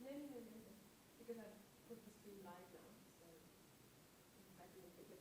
No, no, no, no, no. Because I've put the stream live now, so I didn't take it.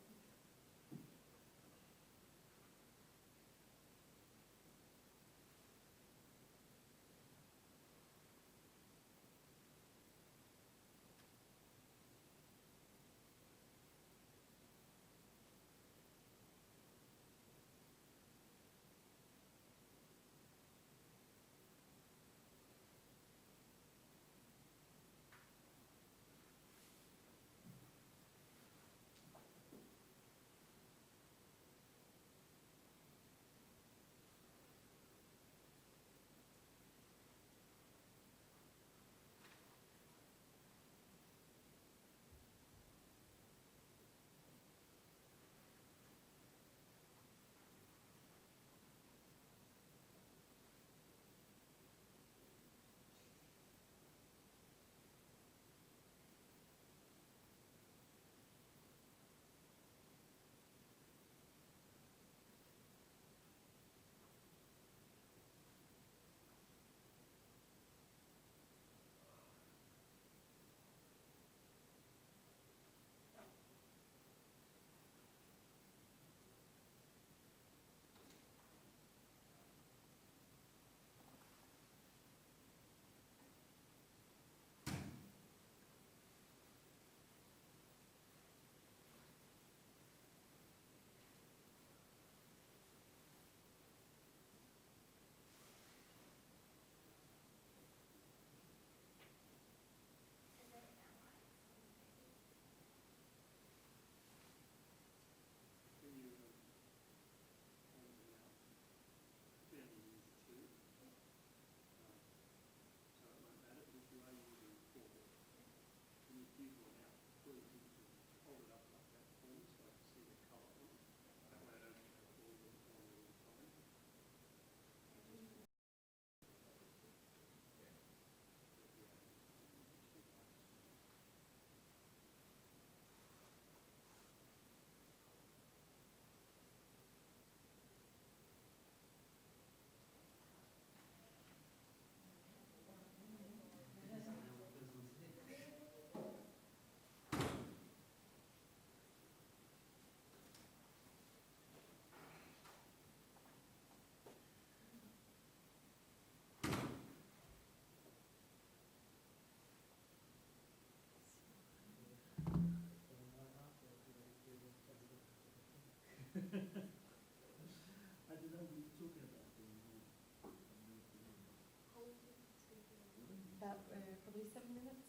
About probably 7 minutes.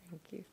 Thank you.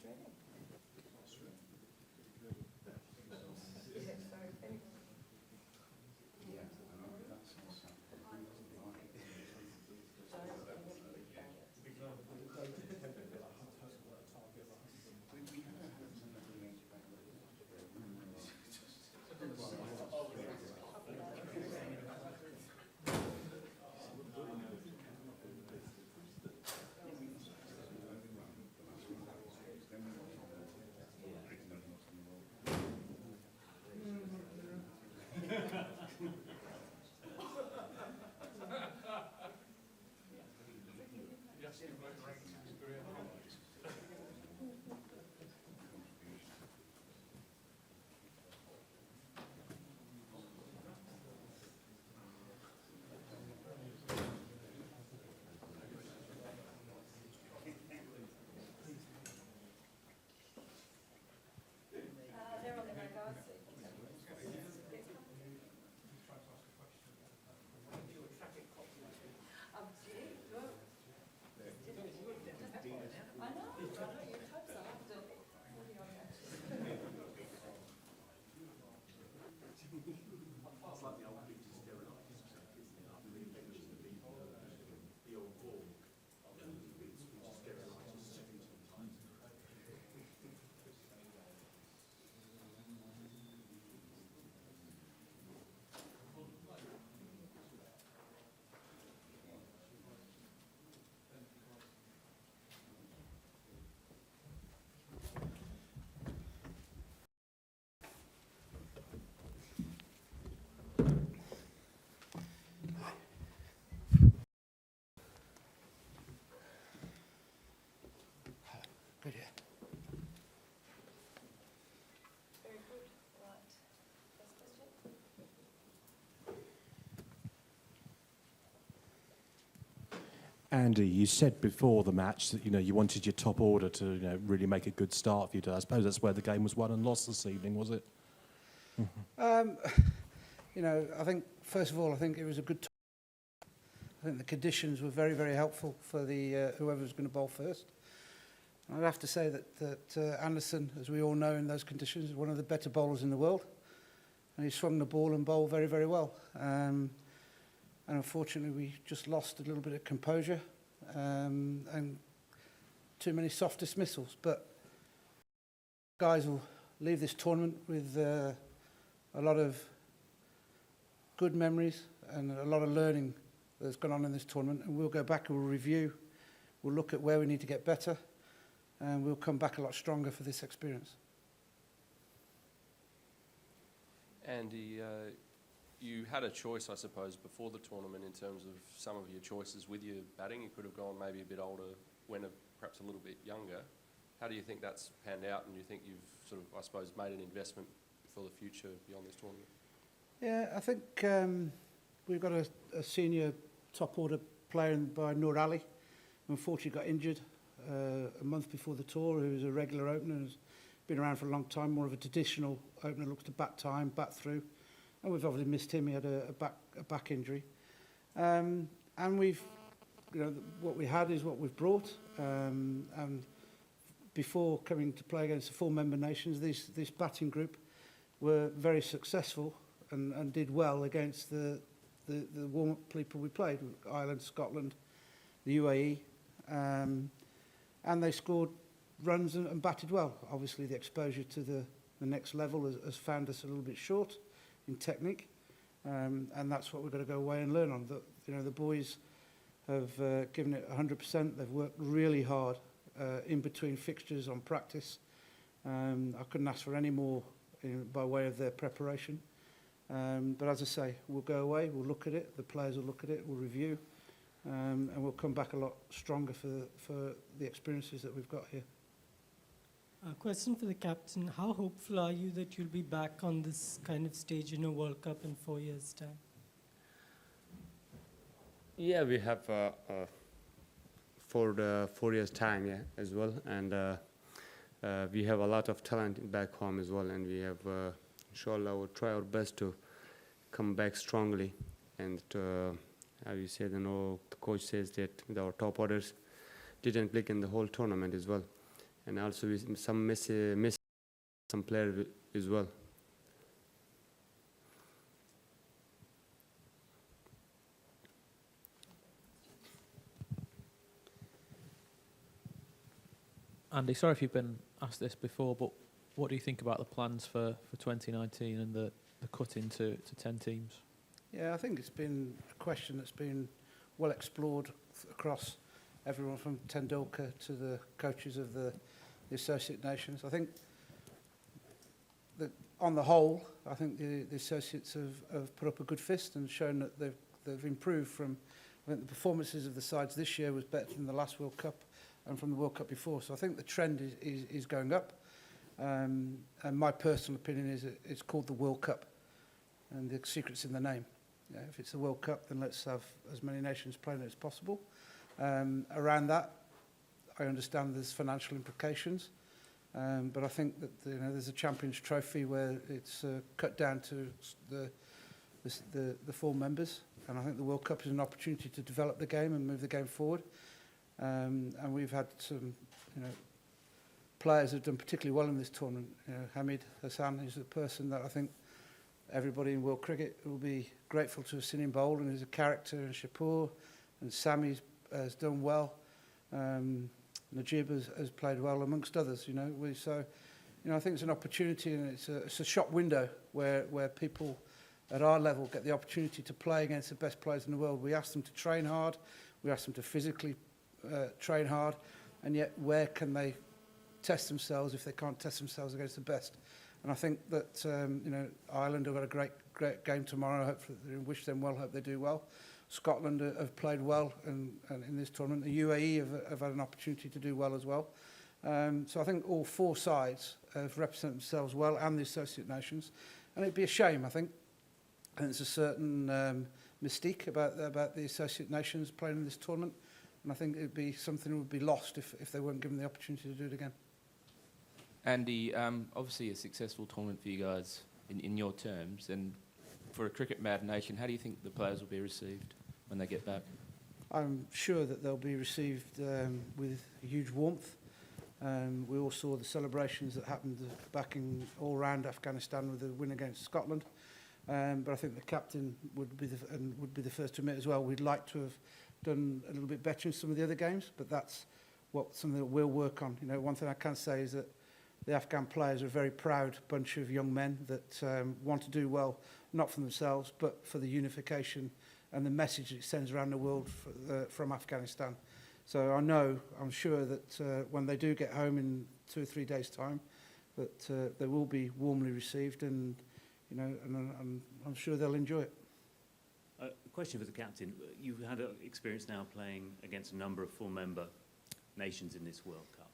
Australia. Yeah, sorry, thanks. Yeah, I know, that sounds Sorry, I'm not bad at we had a another meeting back they're on their way, guys, so you can take them. Gee, well, I know, you'd hope so, after 40 odd matches. Good, yeah. Very good, right. First question? Andy, you said before the match that you wanted your top order to really make a good start for you. I suppose that's where the game was won and lost this evening, was it? I think, first of all, I think it was a good I think the conditions were very, very helpful for the whoever was going to bowl first. And I'd have to say that Anderson, as we all know in those conditions, is one of the better bowlers in the world. And he swung the ball and bowled very, very well. And unfortunately, we just lost a little bit of composure and too many soft dismissals. But guys will leave this tournament with a lot of good memories and a lot of learning that's gone on in this tournament. And we'll go back and we'll review. We'll look at where we need to get better. And we'll come back a lot stronger for this experience. Andy, you had a choice, I suppose, before the tournament in terms of some of your choices with your batting. You could have gone maybe a bit older, went perhaps a little bit younger. How do you think that's panned out, and do you think you've sort of, I suppose, made an investment for the future beyond this tournament? Yeah, I think we've got a senior top order player by Noor Ali, who unfortunately got injured a month before the tour, who's a regular opener, who's been around for a long time, more of a traditional opener, looks to bat time, bat through. And we've obviously missed him. He had a back injury. And we've, what we had is what we've brought. And before coming to play against the 4 member nations, this batting group were very successful and did well against the warm-up people we played, Ireland, Scotland, the UAE. And they scored runs and batted well. Obviously, the exposure to the next level has found us a little bit short in technique, and that's what we're going to go away and learn on. The boys have given it 100%. They've worked really hard in between fixtures on practice. I couldn't ask for any more by way of their preparation. But as I say, we'll go away, we'll look at it, the players will look at it, we'll review, and we'll come back a lot stronger for the experiences that we've got here. A question for the captain. How hopeful are you that you'll be back on this kind of stage in a World Cup in 4 years' time? Yeah, we have for the 4 years' time, yeah, as well. And we have a lot of talent back home as well. And we have, inshallah, we'll try our best to come back strongly. And as you said, the coach says that our top orders didn't click in the whole tournament as well. and also some miss some players as well. Andy, sorry if you've been asked this before, but what do you think about the plans for 2019 and the cut into 10 teams? Yeah, I think it's been a question that's been well explored across everyone from Tendulkar to the coaches of the Associate Nations. I think that on the whole, I think the associates have put up a good fist and shown that they've improved from. I think the performances of the sides this year was better than the last World Cup and from the World Cup before. So I think the trend is going up. And my personal opinion is it's called the World Cup, and the secret's in the name. Yeah, if it's the World Cup, then let's have as many nations playing as possible. Around that, I understand there's financial implications, but I think that there's a Champions Trophy where it's cut down to the 4 members, and I think the World Cup is an opportunity to develop the game and move the game forward. And we've had some, players who've done particularly well in this tournament. Hamid Hassan is a person that I think everybody in world cricket will be grateful to have seen him bowl, and he's a character, and Shapur, and Sami has done well. Najib has played well, amongst others. I think it's an opportunity, and it's a shop window where people at our level get the opportunity to play against the best players in the world. We ask them to train hard, we ask them to physically train hard, and yet where can they test themselves if they can't test themselves against the best? And I think that Ireland have got a great game tomorrow. I hope wish them well. Hope they do well. Scotland have played well and in this tournament. The UAE have had an opportunity to do well as well. So I think all 4 sides have represented themselves well, and the Associate Nations. And it'd be a shame, I think. And there's a certain mystique about the Associate Nations playing in this tournament. And I think it'd be something that would be lost if they weren't given the opportunity to do it again. Andy, obviously a successful tournament for you guys in your terms, and for a cricket-mad nation, how do you think the players will be received when they get back? I'm sure that they'll be received with huge warmth. We all saw the celebrations that happened back in all round Afghanistan with the win against Scotland. But I think the captain would be the first to admit as well, we'd like to have done a little bit better in some of the other games, but that's something that we'll work on. One thing I can say is that the Afghan players are a very proud bunch of young men that want to do well, not for themselves, but for the unification and the message it sends around the world from Afghanistan. So I'm sure that when they do get home in 2 or 3 days' time, that they will be warmly received, and I'm sure they'll enjoy it. A question for the captain. You've had experience now playing against a number of 4-member nations in this World Cup.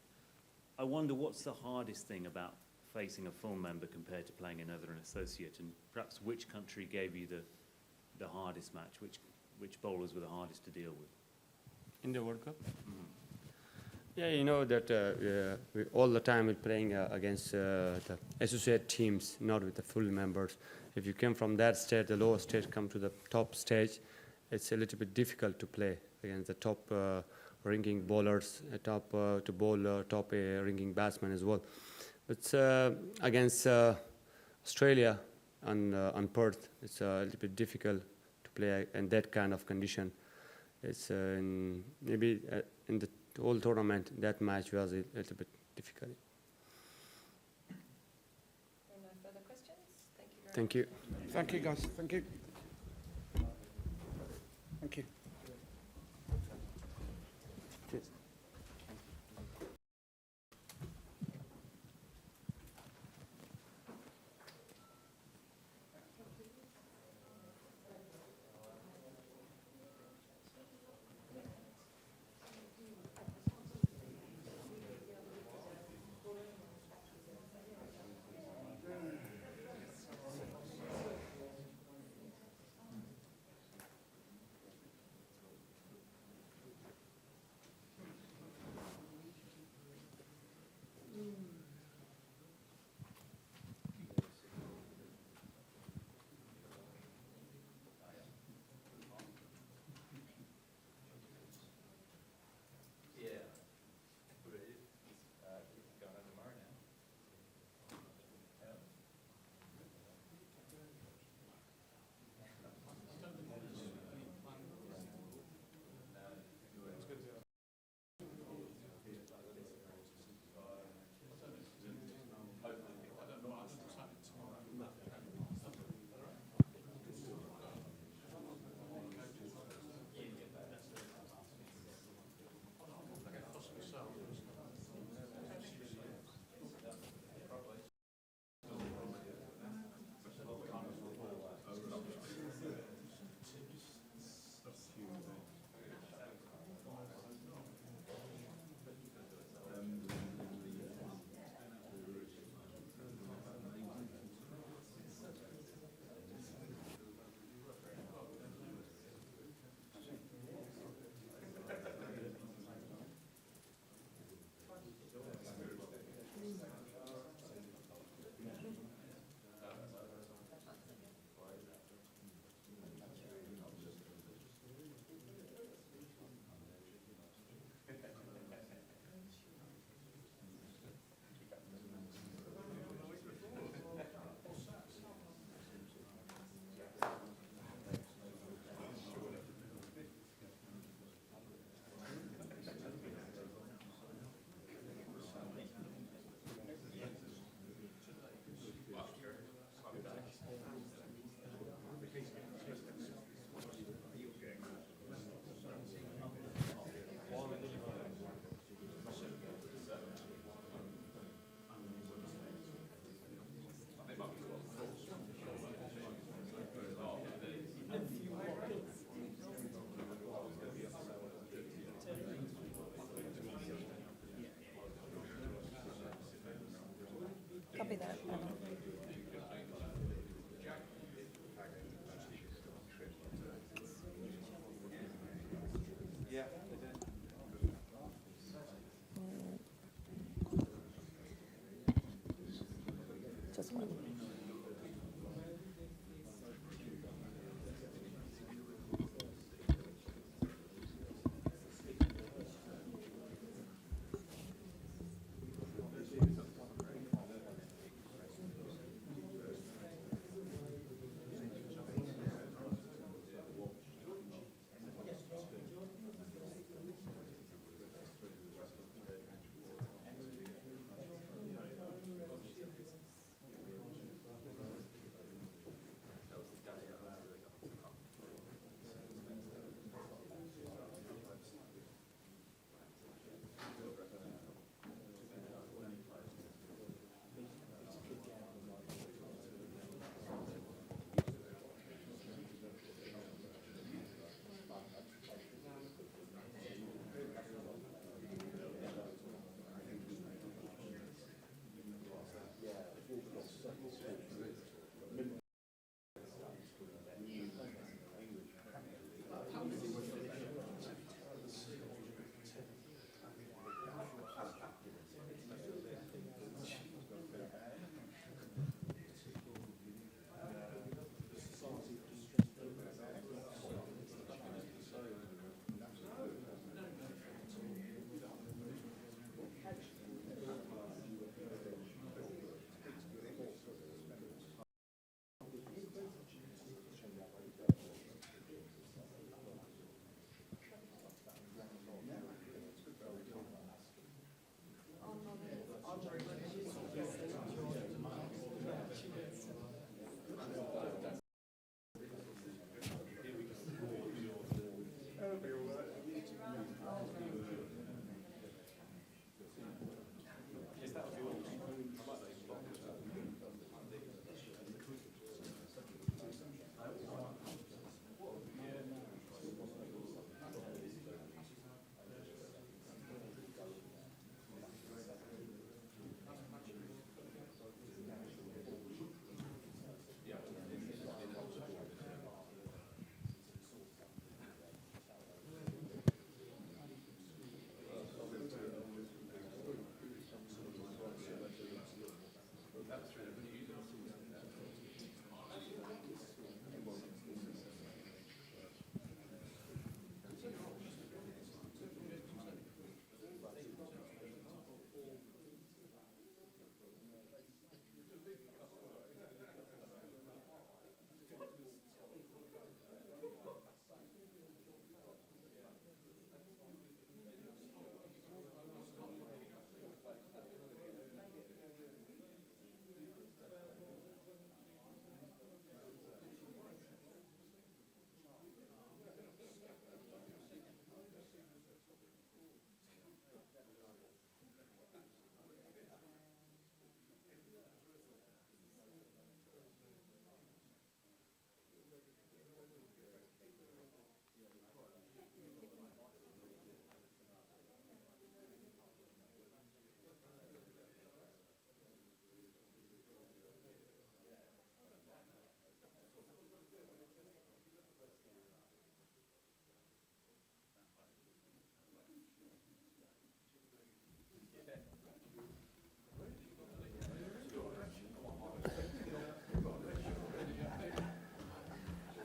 I wonder what's the hardest thing about facing a full member compared to playing another associate, and perhaps which country gave you the hardest match, which bowlers were the hardest to deal with? In the World Cup? Mm-hmm. Yeah, that we all the time we're playing against the associate teams, not with the full members. If you come from that stage, the lower stage, come to the top stage, it's a little bit difficult to play against the top ranking bowlers, top ranking batsmen as well. But against Australia on Perth, it's a little bit difficult to play in that kind of condition. It's maybe in the whole tournament, that match was a little bit difficult. No further questions? Thank you very much. Thank you, guys. Thank you. Thank you. Cheers. Copy that. Just one.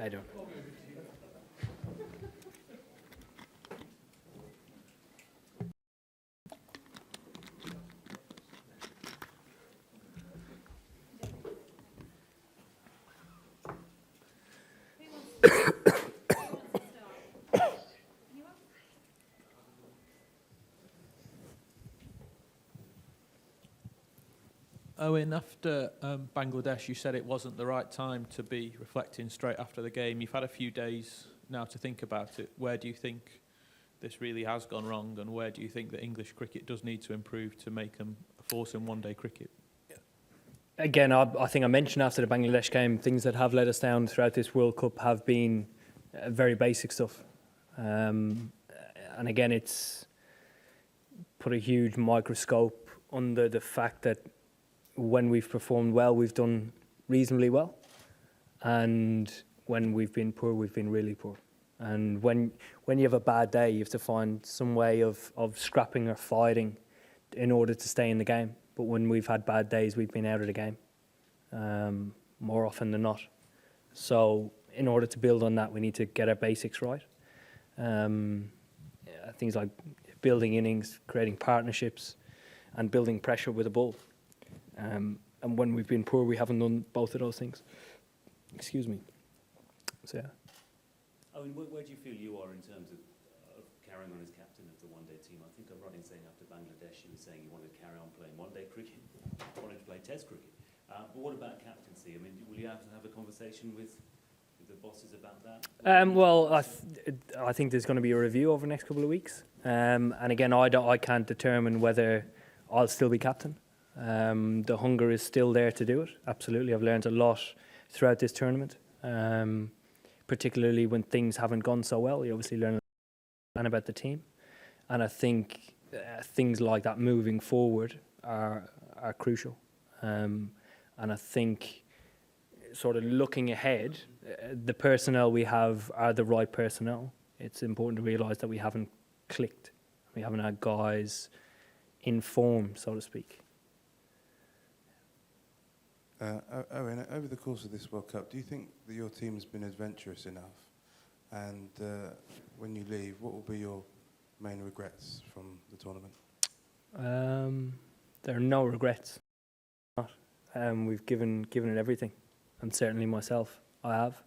I don't. Owen, after Bangladesh, you said it wasn't the right time to be reflecting straight after the game. You've had a few days now to think about it. Where do you think this really has gone wrong, and where do you think that English cricket does need to improve to make them a force in one-day cricket? Again, I think I mentioned after the Bangladesh game, things that have let us down throughout this World Cup have been very basic stuff. And again, it's put a huge microscope under the fact that when we've performed well, we've done reasonably well. And when we've been poor, we've been really poor. And when you have a bad day, you have to find some way of scrapping or fighting in order to stay in the game. But when we've had bad days, we've been out of the game more often than not. So in order to build on that, we need to get our basics right. Things like building innings, creating partnerships, and building pressure with the ball. And when we've been poor, we haven't done both of those things. Excuse me. So, yeah. I mean, where do you feel you are in terms of carrying on as captain of the one-day team? I think I'm right in saying after Bangladesh, you were saying you wanted to carry on playing one-day cricket, wanted to play Test cricket. But what about captaincy? I mean, will you have to have a conversation with the bosses about that? Well, I think there's going to be a review over the next couple of weeks. And again, I can't determine whether I'll still be captain. The hunger is still there to do it. Absolutely. I've learned a lot throughout this tournament, particularly when things haven't gone so well. You obviously learn a lot about the team. And I think things like that moving forward are crucial. And I think sort of looking ahead, the personnel we have are the right personnel. It's important to realise that we haven't clicked. We haven't had guys in form, so to speak. Owen, over the course of this World Cup, do you think that your team has been adventurous enough? And when you leave, what will be your main regrets from the tournament? There are no regrets. We've given it everything, and certainly myself, I have.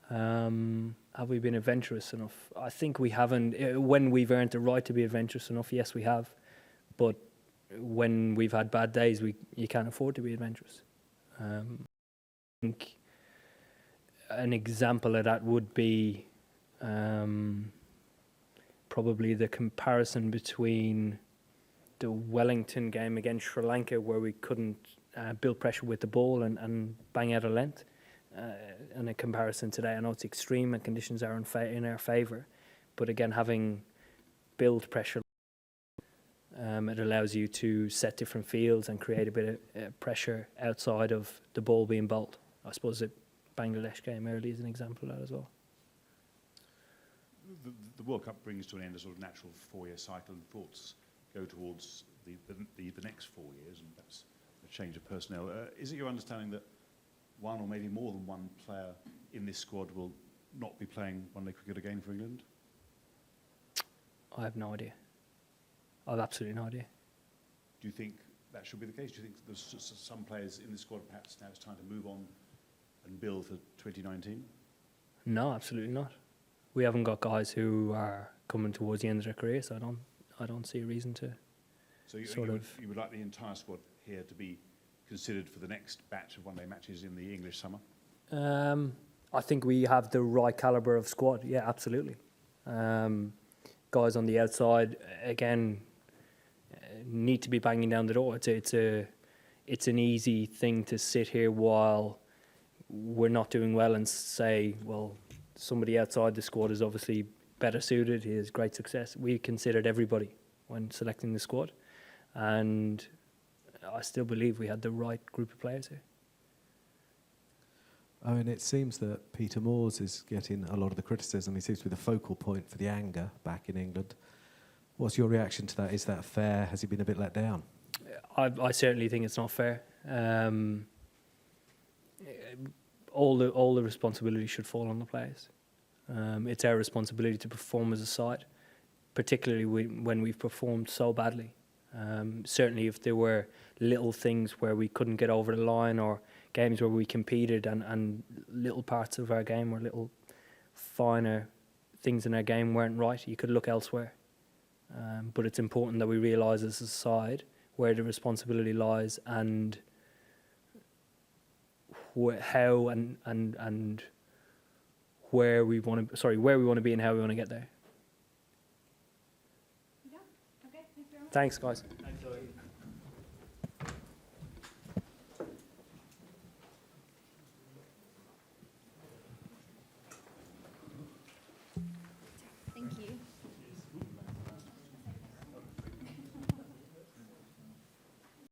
Have we been adventurous enough? I think we haven't. When we've earned the right to be adventurous enough, yes, we have. But when we've had bad days, you can't afford to be adventurous. I think an example of that would be probably the comparison between the Wellington game against Sri Lanka, where we couldn't build pressure with the ball and bang out a length, and a comparison today. I know it's extreme and conditions are in our favour, but again, having build pressure, it allows you to set different fields and create a bit of pressure outside of the ball being bowled. I suppose the Bangladesh game early is an example of that as well. The World Cup brings to an end a sort of natural four-year cycle, and thoughts go towards the next 4 years, and perhaps a change of personnel. Is it your understanding that one or maybe more than one player in this squad will not be playing one-day cricket again for England? I have no idea. I have absolutely no idea. Do you think that should be the case? Do you think there's some players in the squad perhaps now it's time to move on and build for 2019? No, absolutely not. We haven't got guys who are coming towards the end of their career, so I don't see a reason to. So you would like the entire squad here to be considered for the next batch of one-day matches in the English summer? I think we have the right calibre of squad. Yeah, absolutely. Guys on the outside again need to be banging down the door. It's an easy thing to sit here while we're not doing well and say, well, somebody outside the squad is obviously better suited. He has great success. We considered everybody when selecting the squad, and I still believe we had the right group of players here. I mean, it seems that Peter Moores is getting a lot of the criticism. He seems to be the focal point for the anger back in England. What's your reaction to that? Is that fair? Has he been a bit let down? I certainly think it's not fair. All the responsibility should fall on the players. It's our responsibility to perform as a side, particularly when we've performed so badly. Certainly if there were little things where we couldn't get over the line, or games where we competed and little parts of our game or little finer things in our game weren't right, you could look elsewhere. But it's important that we realise as a side where the responsibility lies and how and where we want to be and how we want to get there. Yeah. Okay. Thank you very much. Thanks, guys. Thanks, Zoe.